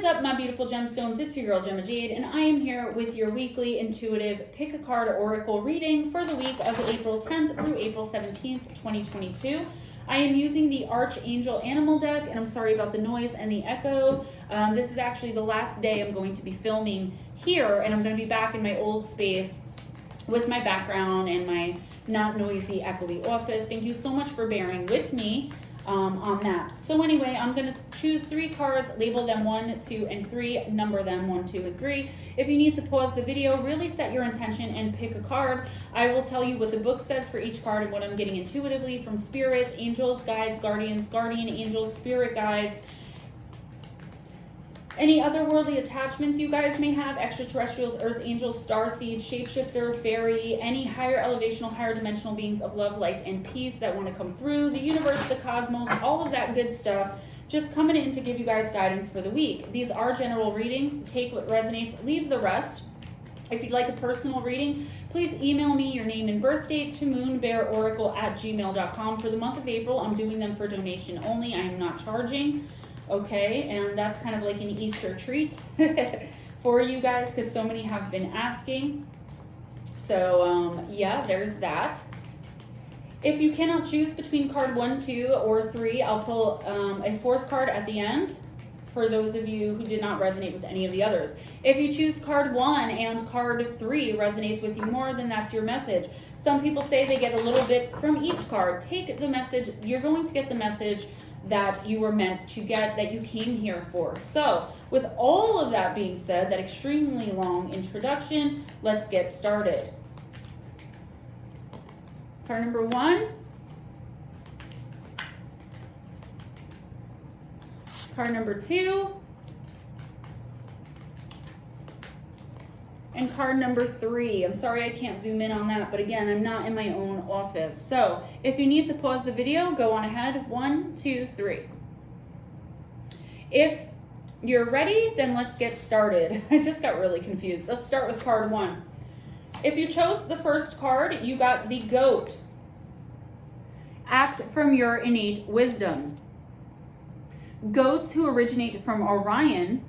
is up, my beautiful gemstones? It's your girl Gemma Jade, and I am here with your weekly intuitive pick a card oracle reading for the week of April 10th through April 17th, 2022. I am using the Archangel animal deck, and I'm sorry about the noise and the echo. This is actually the last day I'm going to be filming here, and I'm going to be back in my old space with my background and my not noisy, echoey office. Thank you so much for bearing with me on that. So anyway, I'm going to choose 3 cards, label them 1, 2, and 3, number them 1, 2, and 3. If you need to pause the video, really set your intention and pick a card. I will tell you what the book says for each card and what I'm getting intuitively from spirits, angels, guides, guardians, guardian angels, spirit guides, any otherworldly attachments you guys may have, extraterrestrials, earth angels, starseed, shapeshifter, fairy, any higher elevational, higher dimensional beings of love, light, and peace that want to come through, the universe, the cosmos, all of that good stuff, just coming in to give you guys guidance for the week. These are general readings. Take what resonates, leave the rest. If you'd like a personal reading, please email me your name and birth date to MoonBearOracle@gmail.com. For the month of April, I'm doing them for donation only. I am not charging. Okay, and that's kind of like an Easter treat for you guys because so many have been asking. So yeah, there's that. If you cannot choose between card 1, 2, or 3, I'll pull a 4th card at the end for those of you who did not resonate with any of the others. If you choose card 1 and card 3 resonates with you more, then that's your message. Some people say they get a little bit from each card. Take the message. You're going to get the message that you were meant to get, that you came here for. So with all of that being said, that extremely long introduction, let's get started. Card number 1, card number 2, and card number 3. I'm sorry I can't zoom in on that, but again, I'm not in my own office. So if you need to pause the video, go on ahead. 1, 2, 3. If you're ready, then let's get started. I just got really confused. Let's start with card 1. If you chose the first card, you got the goat. Act from your innate wisdom. Goats who originate from Orion,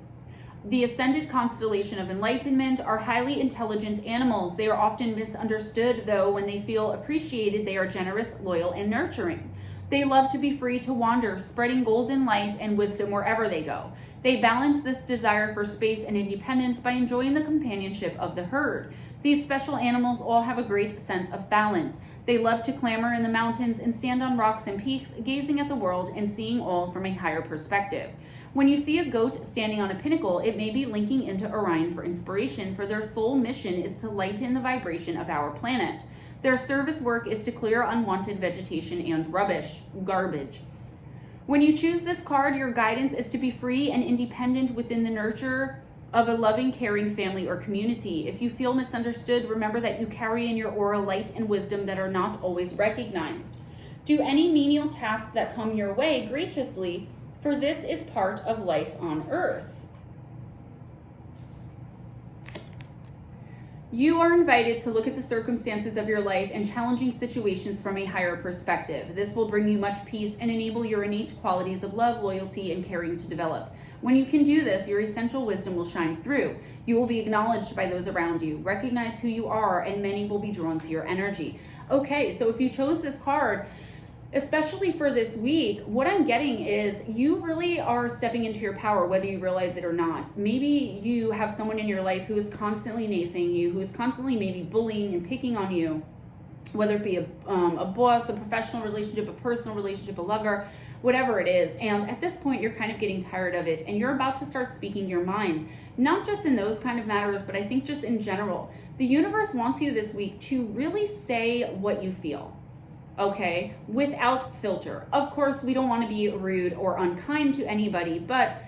the ascended constellation of enlightenment, are highly intelligent animals. They are often misunderstood, though. When they feel appreciated, they are generous, loyal, and nurturing. They love to be free to wander, spreading golden light and wisdom wherever they go. They balance this desire for space and independence by enjoying the companionship of the herd. These special animals all have a great sense of balance. They love to clamber in the mountains and stand on rocks and peaks, gazing at the world and seeing all from a higher perspective. When you see a goat standing on a pinnacle, it may be linking into Orion for inspiration, for their sole mission is to lighten the vibration of our planet. Their service work is to clear unwanted vegetation and garbage. When you choose this card, your guidance is to be free and independent within the nurture of a loving, caring family or community. If you feel misunderstood, remember that you carry in your aura light and wisdom that are not always recognized. Do any menial tasks that come your way graciously, for this is part of life on Earth. You are invited to look at the circumstances of your life and challenging situations from a higher perspective. This will bring you much peace and enable your innate qualities of love, loyalty, and caring to develop. When you can do this, your essential wisdom will shine through. You will be acknowledged by those around you. Recognize who you are, and many will be drawn to your energy. Okay, so if you chose this card, especially for this week, what I'm getting is you really are stepping into your power, whether you realize it or not. Maybe you have someone in your life who is constantly naysaying you, who is constantly maybe bullying and picking on you, whether it be a boss, a professional relationship, a personal relationship, a lover, whatever it is. And at this point, you're kind of getting tired of it, and you're about to start speaking your mind, not just in those kind of matters, but I think just in general. The universe wants you this week to really say what you feel. Okay, without filter. Of course, we don't want to be rude or unkind to anybody, but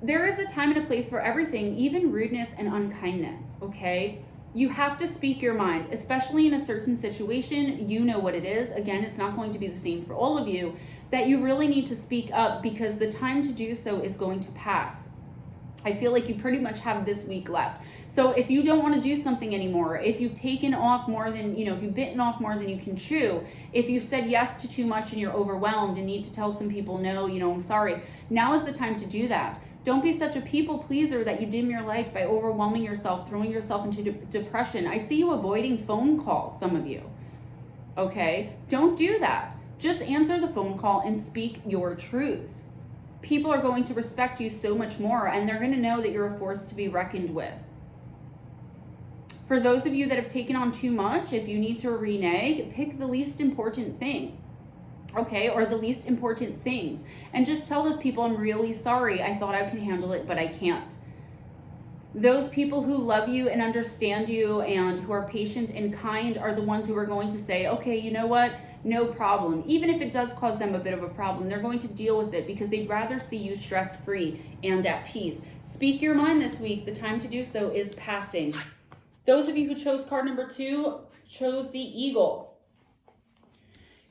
there is a time and a place for everything, even rudeness and unkindness, okay? You have to speak your mind, especially in a certain situation. You know what it is. Again, it's not going to be the same for all of you, that you really need to speak up because the time to do so is going to pass. I feel like you pretty much have this week left. So if you don't want to do something anymore, if you've taken off more than, if you've bitten off more than you can chew, if you've said yes to too much and you're overwhelmed and need to tell some people, no, I'm sorry, now is the time to do that. Don't be such a people pleaser that you dim your light by overwhelming yourself, throwing yourself into depression. I see you avoiding phone calls, some of you. Okay? Don't do that. Just answer the phone call and speak your truth. People are going to respect you so much more, and they're going to know that you're a force to be reckoned with. For those of you that have taken on too much, if you need to renege, pick the least important thing, okay, or the least important things, and just tell those people, I'm really sorry, I thought I could handle it, but I can't. Those people who love you and understand you and who are patient and kind are the ones who are going to say, okay, you know what, no problem. Even if it does cause them a bit of a problem, they're going to deal with it because they'd rather see you stress-free and at peace. Speak your mind this week. The time to do so is passing. Those of you who chose card number 2 chose the eagle.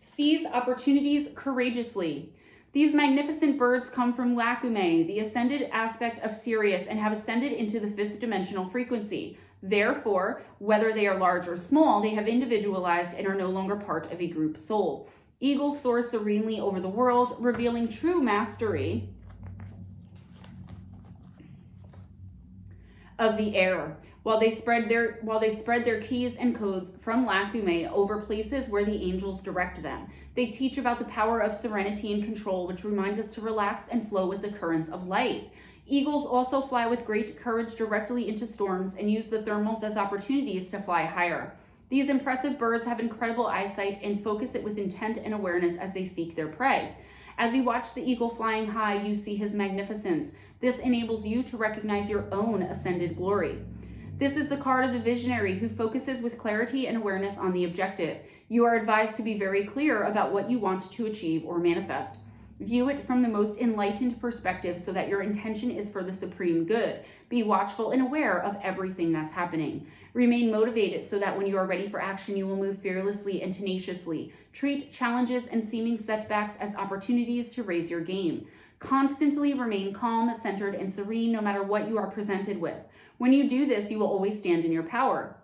Seize opportunities courageously. These magnificent birds come from Lacume, the ascended aspect of Sirius, and have ascended into the 5th dimensional frequency. Therefore, whether they are large or small, they have individualized and are no longer part of a group soul. Eagles soar serenely over the world, revealing true mastery of the air, while they spread their keys and codes from Lacume over places where the angels direct them. They teach about the power of serenity and control, which reminds us to relax and flow with the currents of life. Eagles also fly with great courage directly into storms and use the thermals as opportunities to fly higher. These impressive birds have incredible eyesight and focus it with intent and awareness as they seek their prey. As you watch the eagle flying high, you see his magnificence. This enables you to recognize your own ascended glory. This is the card of the visionary who focuses with clarity and awareness on the objective. You are advised to be very clear about what you want to achieve or manifest. View it from the most enlightened perspective so that your intention is for the supreme good. Be watchful and aware of everything that's happening. Remain motivated so that when you are ready for action, you will move fearlessly and tenaciously. Treat challenges and seeming setbacks as opportunities to raise your game. Constantly remain calm, centered, and serene no matter what you are presented with. When you do this, you will always stand in your power.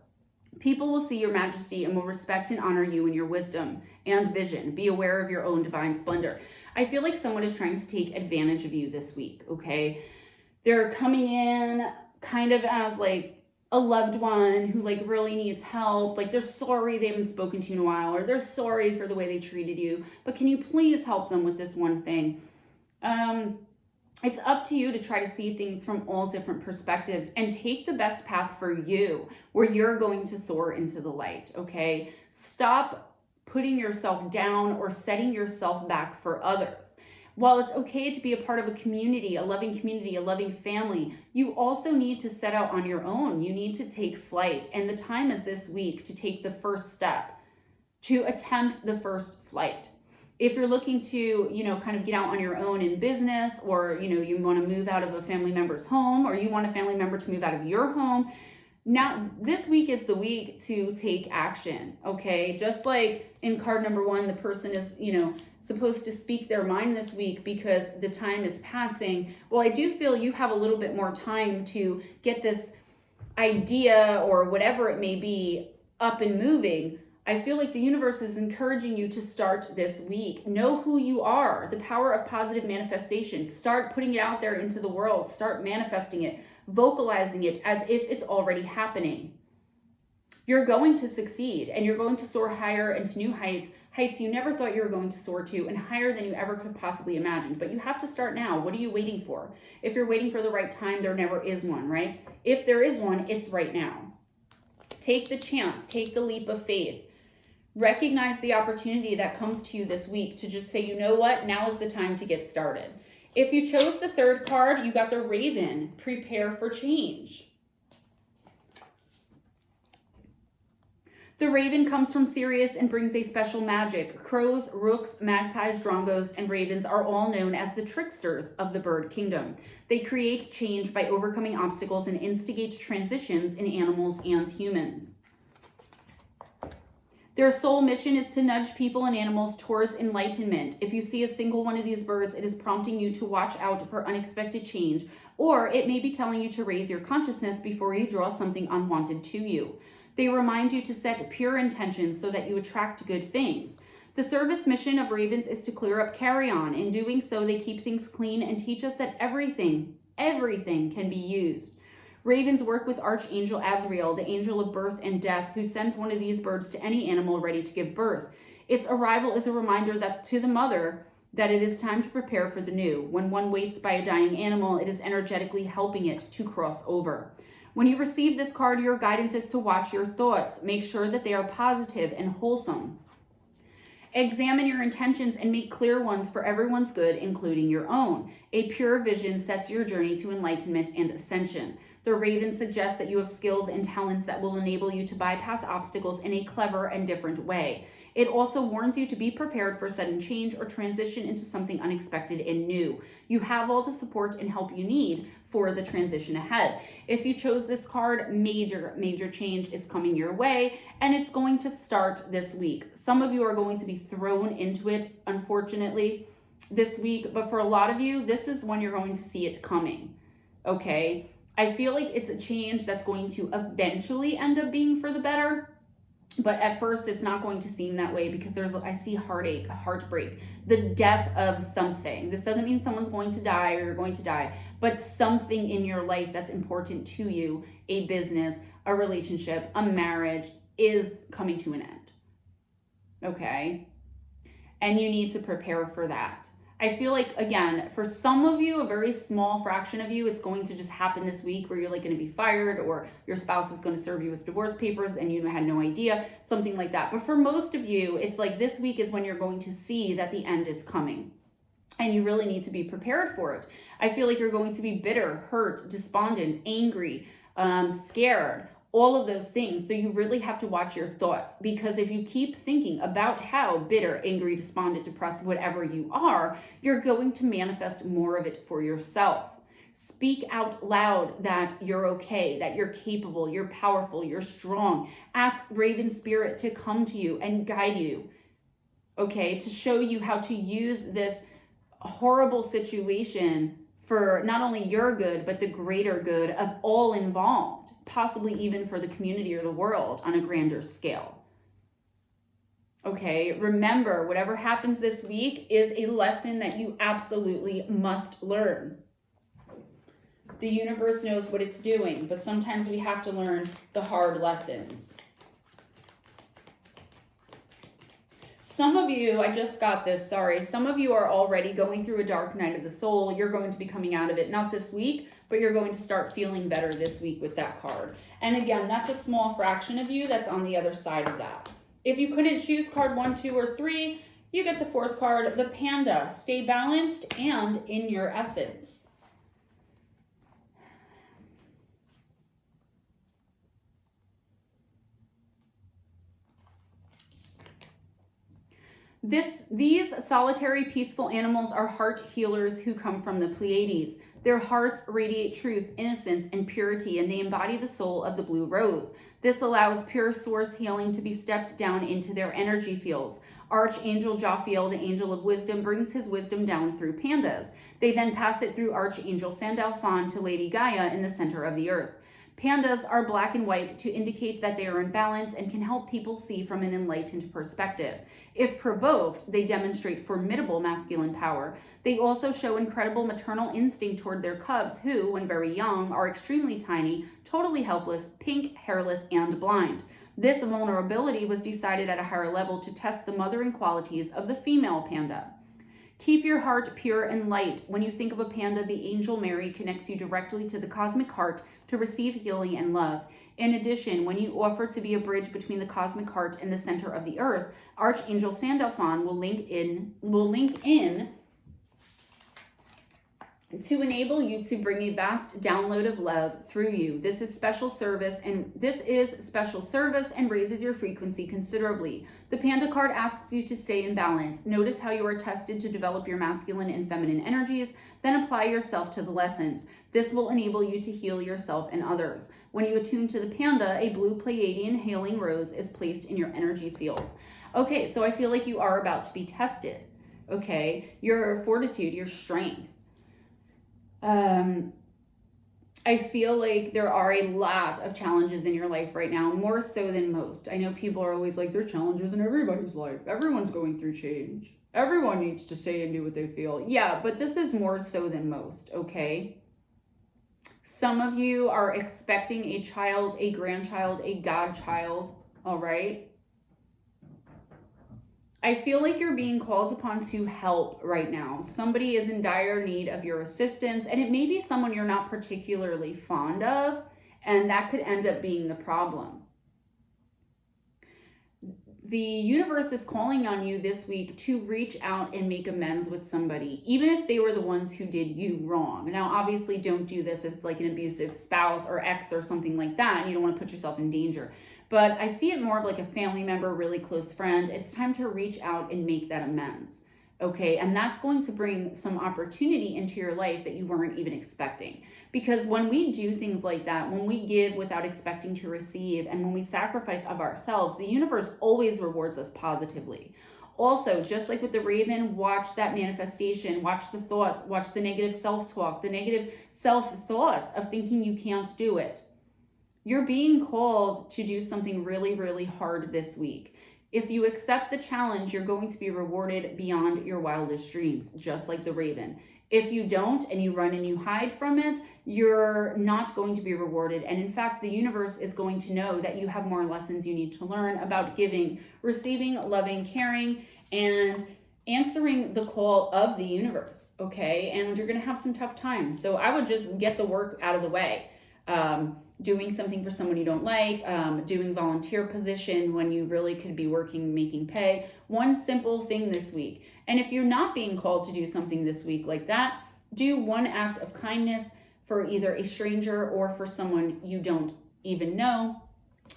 People will see your majesty and will respect and honor you in your wisdom and vision. Be aware of your own divine splendor. I feel like someone is trying to take advantage of you this week, okay? They're coming in kind of as like a loved one who like really needs help. Like they're sorry they haven't spoken to you in a while, or they're sorry for the way they treated you, but can you please help them with this one thing? It's up to you to try to see things from all different perspectives and take the best path for you where you're going to soar into the light, okay? Stop putting yourself down or setting yourself back for others. While it's okay to be a part of a community, a loving family, you also need to set out on your own. You need to take flight, and the time is this week to take the first step, to attempt the first flight. If you're looking to, kind of get out on your own in business, or, you want to move out of a family member's home, or you want a family member to move out of your home, now this week is the week to take action, okay? Just like in card number 1, the person is, supposed to speak their mind this week because the time is passing. Well, I do feel you have a little bit more time to get this idea or whatever it may be up and moving. I feel like the universe is encouraging you to start this week. Know who you are, the power of positive manifestation. Start putting it out there into the world. Start manifesting it, vocalizing it as if it's already happening. You're going to succeed, and you're going to soar higher and to new heights you never thought you were going to soar to, and higher than you ever could possibly imagine. But you have to start now. What are you waiting for? If you're waiting for the right time, there never is one, right? If there is one, it's right now. Take the chance. Take the leap of faith. Recognize the opportunity that comes to you this week to just say, you know what, now is the time to get started. If you chose the 3rd card, you got the Raven. Prepare for change. The Raven comes from Sirius and brings a special magic. Crows, rooks, magpies, drongos, and ravens are all known as the tricksters of the bird kingdom. They create change by overcoming obstacles and instigate transitions in animals and humans. Their sole mission is to nudge people and animals towards enlightenment. If you see a single one of these birds, it is prompting you to watch out for unexpected change, or it may be telling you to raise your consciousness before you draw something unwanted to you. They remind you to set pure intentions so that you attract good things. The service mission of ravens is to clear up carrion. In doing so, they keep things clean and teach us that everything Everything can be used. Ravens work with Archangel Azrael, the angel of birth and death, who sends one of these birds to any animal ready to give birth. Its arrival is a reminder that to the mother that it is time to prepare for the new. When one waits by a dying animal, it is energetically helping it to cross over. When you receive this card, your guidance is to watch your thoughts. Make sure that they are positive and wholesome. Examine your intentions and make clear ones for everyone's good, including your own. A pure vision sets your journey to enlightenment and ascension. The Raven suggests that you have skills and talents that will enable you to bypass obstacles in a clever and different way. It also warns you to be prepared for sudden change or transition into something unexpected and new. You have all the support and help you need for the transition ahead. If you chose this card, major change is coming your way, and it's going to start this week. Some of you are going to be thrown into it, unfortunately, this week, but for a lot of you, this is when you're going to see it coming, okay? I feel like it's a change that's going to eventually end up being for the better, but at first it's not going to seem that way because I see heartache, heartbreak, the death of something. This doesn't mean someone's going to die or you're going to die, but something in your life that's important to you, a business, a relationship, a marriage, is coming to an end, okay? And you need to prepare for that. I feel like, again, for some of you, a very small fraction of you, it's going to just happen this week where you're like going to be fired or your spouse is going to serve you with divorce papers and you had no idea, something like that. But for most of you, it's like this week is when you're going to see that the end is coming and you really need to be prepared for it. I feel like you're going to be bitter, hurt, despondent, angry, scared, all of those things. So you really have to watch your thoughts, because if you keep thinking about how bitter, angry, despondent, depressed, whatever you are, you're going to manifest more of it for yourself. Speak out loud that you're okay, that you're capable, you're powerful, you're strong. Ask Raven Spirit to come to you and guide you, okay, to show you how to use this horrible situation for not only your good, but the greater good of all involved, possibly even for the community or the world on a grander scale. Okay, remember, whatever happens this week is a lesson that you absolutely must learn. The universe knows what it's doing, but sometimes we have to learn the hard lessons. Some of you, I just got this, sorry. Some of you are already going through a dark night of the soul. You're going to be coming out of it, not this week, but you're going to start feeling better this week with that card. And again, that's a small fraction of you that's on the other side of that. If you couldn't choose card 1, 2, or 3, you get the 4th card, the Panda. Stay balanced and in your essence. These solitary, peaceful animals are heart healers who come from the Pleiades. Their hearts radiate truth, innocence, and purity, and they embody the soul of the blue rose. This allows pure source healing to be stepped down into their energy fields. Archangel Jophiel, the angel of wisdom, brings his wisdom down through pandas. They then pass it through Archangel Sandalphon to Lady Gaia in the center of the earth. Pandas are black and white to indicate that they are in balance and can help people see from an enlightened perspective. If provoked, they demonstrate formidable masculine power. They also show incredible maternal instinct toward their cubs who, when very young, are extremely tiny, totally helpless, pink, hairless, and blind. This vulnerability was decided at a higher level to test the mothering qualities of the female panda. Keep your heart pure and light. When you think of a panda, the angel Mary connects you directly to the cosmic heart to receive healing and love. In addition, when you offer to be a bridge between the cosmic heart and the center of the earth, Archangel Sandalphon will link in to enable you to bring a vast download of love through you. This is special service and raises your frequency considerably. The Panda card asks you to stay in balance. Notice how you are tested to develop your masculine and feminine energies, then apply yourself to the lessons. This will enable you to heal yourself and others. When you attune to the Panda, a blue Pleiadian hailing rose is placed in your energy fields. Okay, so I feel like you are about to be tested. Okay, your fortitude, your strength. I feel like there are a lot of challenges in your life right now, more so than most. I know people are always like, there are challenges in everybody's life. Everyone's going through change. Everyone needs to say and do what they feel. Yeah, but this is more so than most, okay? Some of you are expecting a child, a grandchild, a godchild, all right? I feel like you're being called upon to help right now. Somebody is in dire need of your assistance, and it may be someone you're not particularly fond of, and that could end up being the problem. The universe is calling on you this week to reach out and make amends with somebody, even if they were the ones who did you wrong. Now, obviously, don't do this if it's like an abusive spouse or ex or something like that, and you don't want to put yourself in danger. But I see it more of like a family member, really close friend. It's time to reach out and make that amends, okay? And that's going to bring some opportunity into your life that you weren't even expecting. Because when we do things like that, when we give without expecting to receive, and when we sacrifice of ourselves, the universe always rewards us positively. Also, just like with the raven, watch that manifestation, watch the thoughts, watch the negative self-talk, the negative self-thoughts of thinking you can't do it. You're being called to do something really, really hard this week. If you accept the challenge, you're going to be rewarded beyond your wildest dreams, just like the raven. If you don't and you run and you hide from it, you're not going to be rewarded. And in fact, the universe is going to know that you have more lessons you need to learn about giving, receiving, loving, caring, and answering the call of the universe, okay? And you're going to have some tough times. So I would just get the work out of the way. Doing something for someone you don't like, doing volunteer position when you really could be working, making pay. One simple thing this week. And if you're not being called to do something this week like that, do one act of kindness for either a stranger or for someone you don't even know,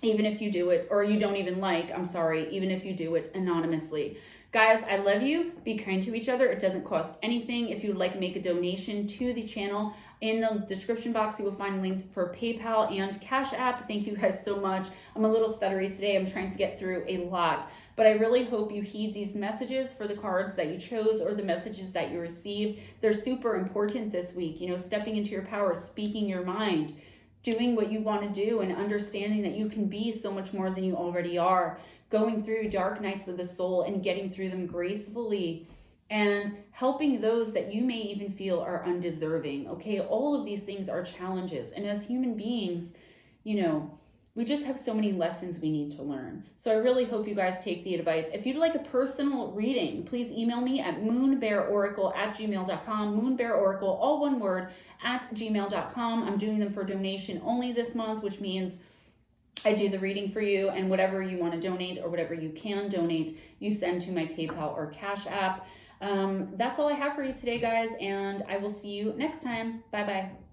even if you do it, or you don't even like, even if you do it anonymously. Guys, I love you. Be kind to each other. It doesn't cost anything. If you'd like to make a donation to the channel, in the description box, you will find links for PayPal and CashApp. Thank you guys so much. I'm a little stuttery today. I'm trying to get through a lot, but I really hope you heed these messages for the cards that you chose or the messages that you received. They're super important this week. You know, stepping into your power, speaking your mind, doing what you want to do, and understanding that you can be so much more than you already are, going through dark nights of the soul and getting through them gracefully, and helping those that you may even feel are undeserving, okay? All of these things are challenges. And as human beings, you know, we just have so many lessons we need to learn. So I really hope you guys take the advice. If you'd like a personal reading, please email me at moonbearoracle@gmail.com, moonbearoracle, all one word, @gmail.com. I'm doing them for donation only this month, which means I do the reading for you, and whatever you want to donate or whatever you can donate, you send to my PayPal or Cash App. That's all I have for you today, guys, and I will see you next time. Bye-bye.